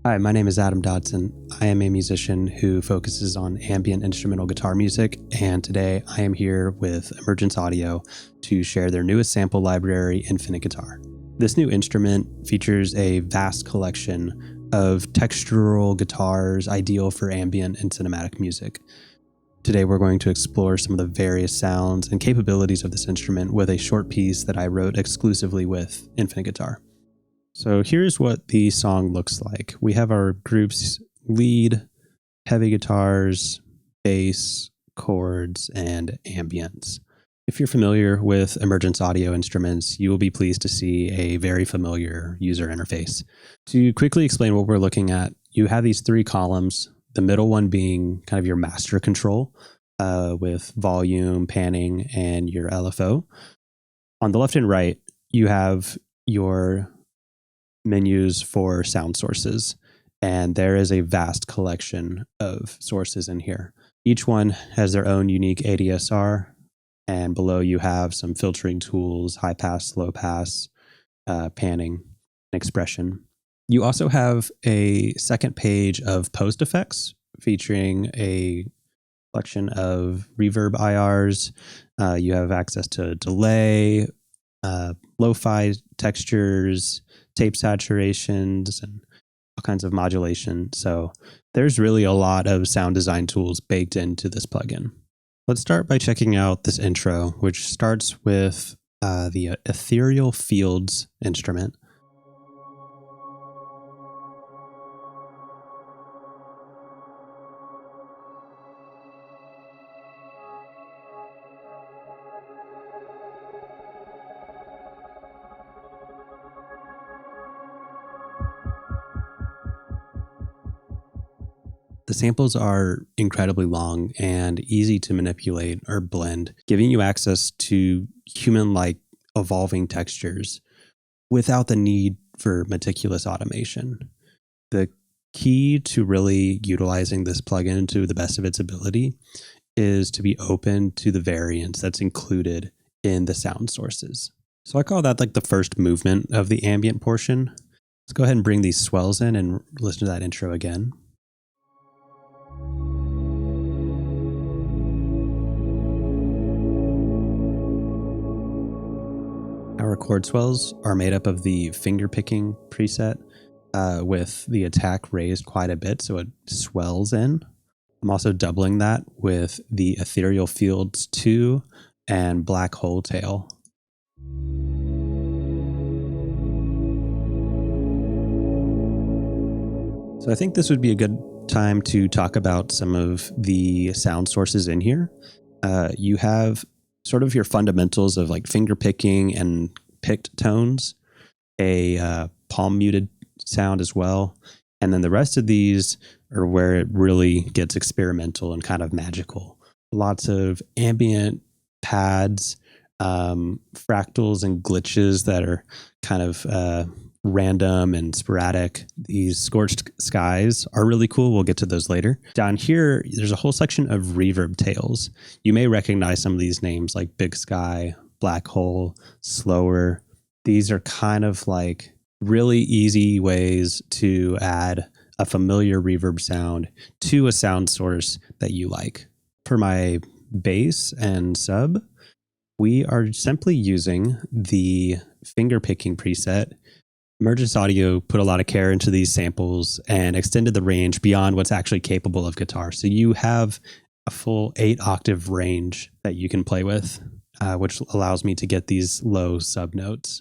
Hi, my name is Adam Dodson. I am a musician who focuses on ambient instrumental guitar music, and today I am here with Emergence Audio to share their newest sample library, Infinite Guitar. This new instrument features a vast collection of textural guitars ideal for ambient and cinematic music. Today we're going to explore some of the various sounds and capabilities of this instrument with a short piece that I wrote exclusively with Infinite Guitar. So here's what the song looks like. We have our group's lead, heavy guitars, bass, chords, and ambience. If you're familiar with Emergence audio instruments, you will be pleased to see a very familiar user interface. To quickly explain what we're looking at, you have these three columns, the middle one being kind of your master control with volume, panning, and your LFO. On the left and right, you have your menus for sound sources, and there is a vast collection of sources in here. Each one has their own unique ADSR, and below you have some filtering tools, high pass, low pass, panning, and expression. You also have a second page of post effects featuring a collection of reverb IRs. You have access to delay, lo-fi textures, tape saturations, and all kinds of modulation. So there's really a lot of sound design tools baked into this plugin. Let's start by checking out this intro, which starts with the Ethereal Fields instrument. The samples are incredibly long and easy to manipulate or blend, giving you access to human-like evolving textures without the need for meticulous automation. The key to really utilizing this plugin to the best of its ability is to be open to the variance that's included in the sound sources. So I call that like the first movement of the ambient portion. Let's go ahead and bring these swells in and listen to that intro again. Our chord swells are made up of the finger picking preset with the attack raised quite a bit, so it swells in. I'm also doubling that with the Ethereal Fields 2 and Black Hole Tail. So I think this would be a good time to talk about some of the sound sources in here. You have sort of your fundamentals of like finger picking and picked tones, a palm muted sound as well. And then the rest of these are where it really gets experimental and kind of magical. Lots of ambient pads, fractals and glitches that are kind of random and sporadic. These scorched skies are really cool. We'll get to those later. Down here, there's a whole section of reverb tails. You may recognize some of these names like Big Sky, Black Hole, Slower. These are kind of like really easy ways to add a familiar reverb sound to a sound source that you like. For my bass and sub, we are simply using the finger picking preset. Emergence Audio put a lot of care into these samples and extended the range beyond what's actually capable of guitar. So you have a full 8-octave range that you can play with, which allows me to get these low sub notes.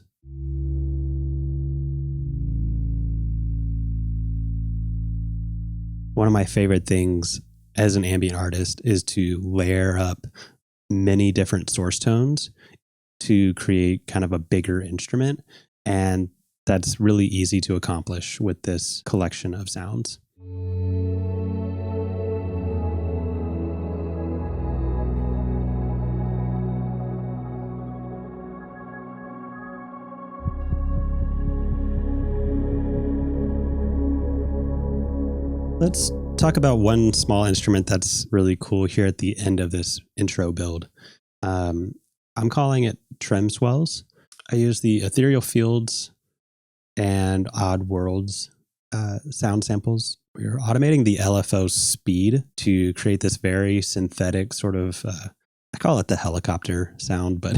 One of my favorite things as an ambient artist is to layer up many different source tones to create kind of a bigger instrument. And that's really easy to accomplish with this collection of sounds. Let's talk about one small instrument that's really cool here at the end of this intro build. I'm calling it Trem Swells. I use the Ethereal Fields and Odd Worlds sound samples. We're automating the LFO speed to create this very synthetic sort of, I call it the helicopter sound, but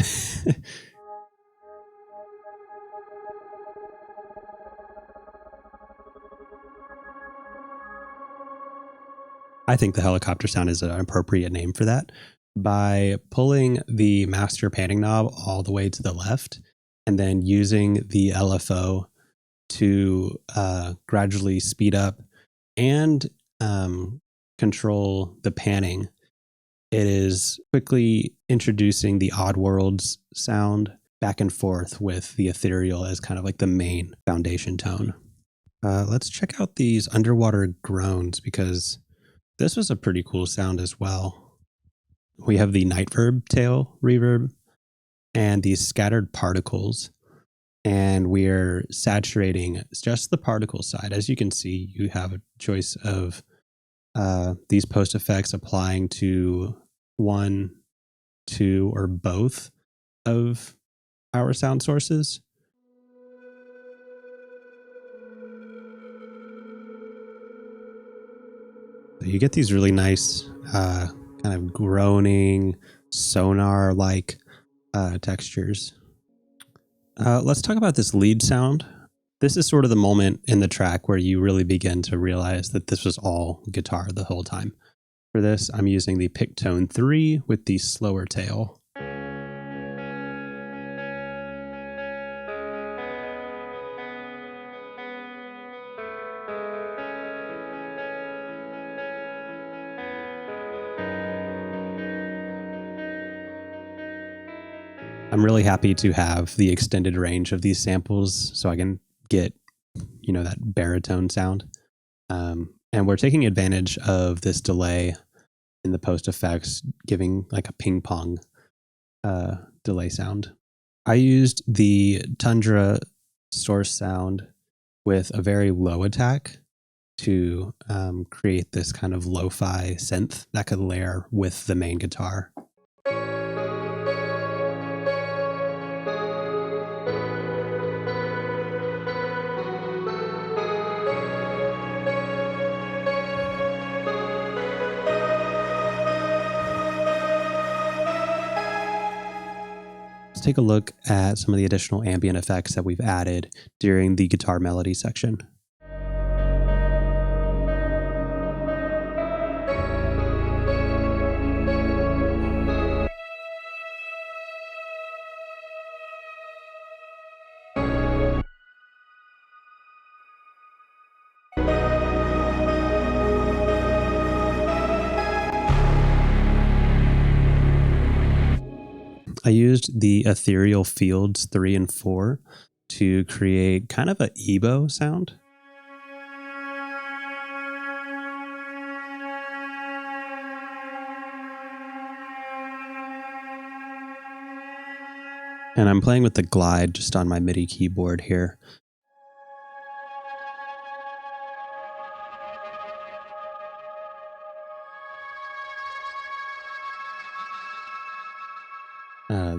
I think the helicopter sound is an appropriate name for that. By pulling the master panning knob all the way to the left and then using the LFO to gradually speed up and control the panning, it is quickly introducing the odd worlds sound back and forth with the ethereal as kind of like the main foundation tone. Let's check out these underwater groans because this was a pretty cool sound as well. We have the night verb tail reverb and these scattered particles, and we're saturating just the particle side. As you can see, you have a choice of these post effects applying to one, two, or both of our sound sources. So you get these really nice kind of groaning, sonar-like textures. Let's talk about this lead sound. This is sort of the moment in the track where you really begin to realize that this was all guitar the whole time. For this, I'm using the pick tone 3 with the slower tail. I'm really happy to have the extended range of these samples so I can get, that baritone sound. And we're taking advantage of this delay in the post effects, giving like a ping pong delay sound. I used the Tundra source sound with a very low attack to create this kind of lo-fi synth that could layer with the main guitar. Let's take a look at some of the additional ambient effects that we've added during the guitar melody section. I used the Ethereal Fields 3 and 4 to create kind of an EBO sound. And I'm playing with the glide just on my MIDI keyboard here.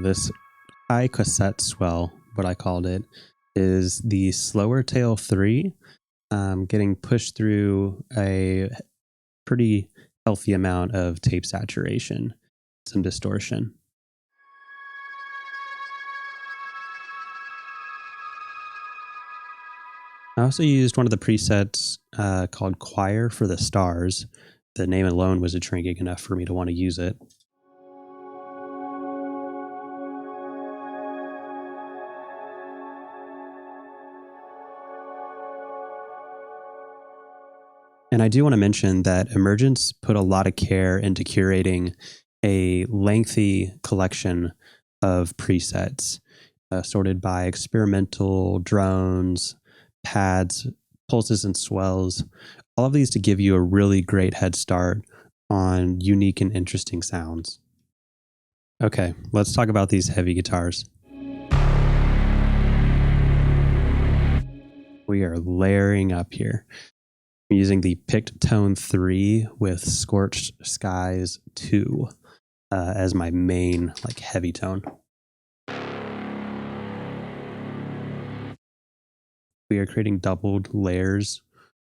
This high cassette swell, what I called it, is the slower tail 3 getting pushed through a pretty healthy amount of tape saturation, some distortion. I also used one of the presets called Choir for the Stars. The name alone was intriguing enough for me to want to use it. And I do want to mention that Emergence put a lot of care into curating a lengthy collection of presets sorted by experimental, drones, pads, pulses, and swells. All of these to give you a really great head start on unique and interesting sounds. Okay, let's talk about these heavy guitars. We are layering up here. I'm using the picked tone 3 with Scorched Skies 2 as my main heavy tone. We are creating doubled layers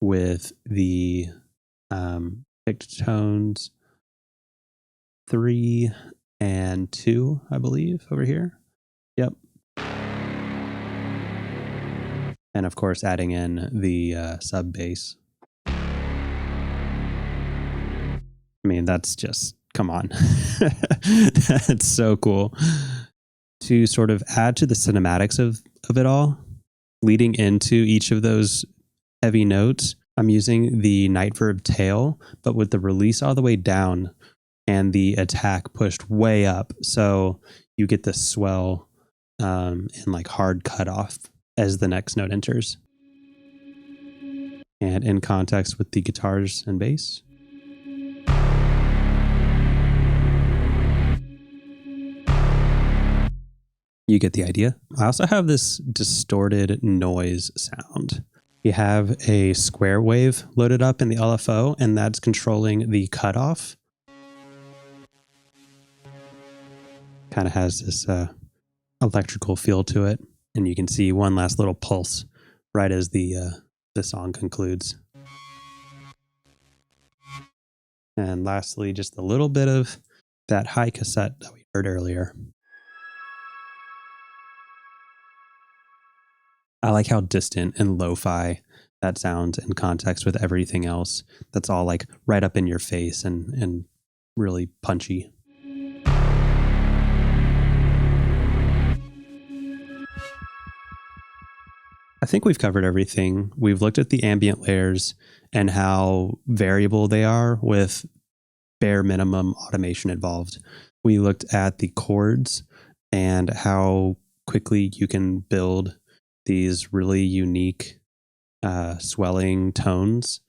with the picked tones 3 and 2, I believe, over here. Yep. And of course, adding in the sub bass. I mean, that's just, come on. That's so cool. To sort of add to the cinematics of it all, leading into each of those heavy notes, I'm using the night verb tail, but with the release all the way down and the attack pushed way up. So you get the swell and like hard cutoff as the next note enters. And in context with the guitars and bass. You get the idea. I also have this distorted noise sound. You have a square wave loaded up in the LFO, and that's controlling the cutoff. Kind of has this electrical feel to it, and you can see one last little pulse right as the song concludes. And lastly, just a little bit of that high cassette that we heard earlier. I like how distant and lo-fi that sounds in context with everything else. That's all like right up in your face and really punchy. I think we've covered everything. We've looked at the ambient layers and how variable they are with bare minimum automation involved. We looked at the chords and how quickly you can build these really unique swelling tones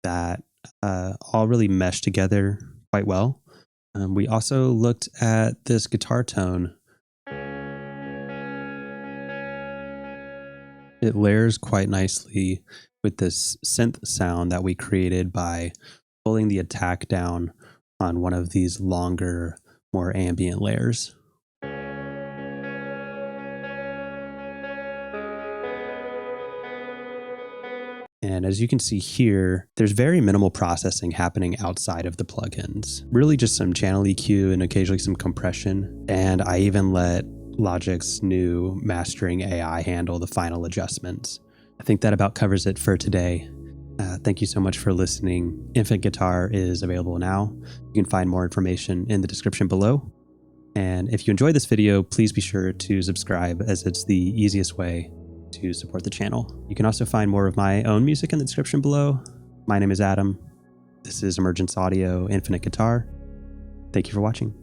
that all really mesh together quite well. We also looked at this guitar tone. It layers quite nicely with this synth sound that we created by pulling the attack down on one of these longer, more ambient layers. And as you can see here, there's very minimal processing happening outside of the plugins. Really just some channel EQ and occasionally some compression. And I even let Logic's new mastering AI handle the final adjustments. I think that about covers it for today. Thank you so much for listening. Infant Guitar is available now. You can find more information in the description below. And if you enjoyed this video, please be sure to subscribe, as it's the easiest way to support the channel. You can also find more of my own music in the description below. My name is Adam. This is Emergence Audio Infinite Guitar. Thank you for watching.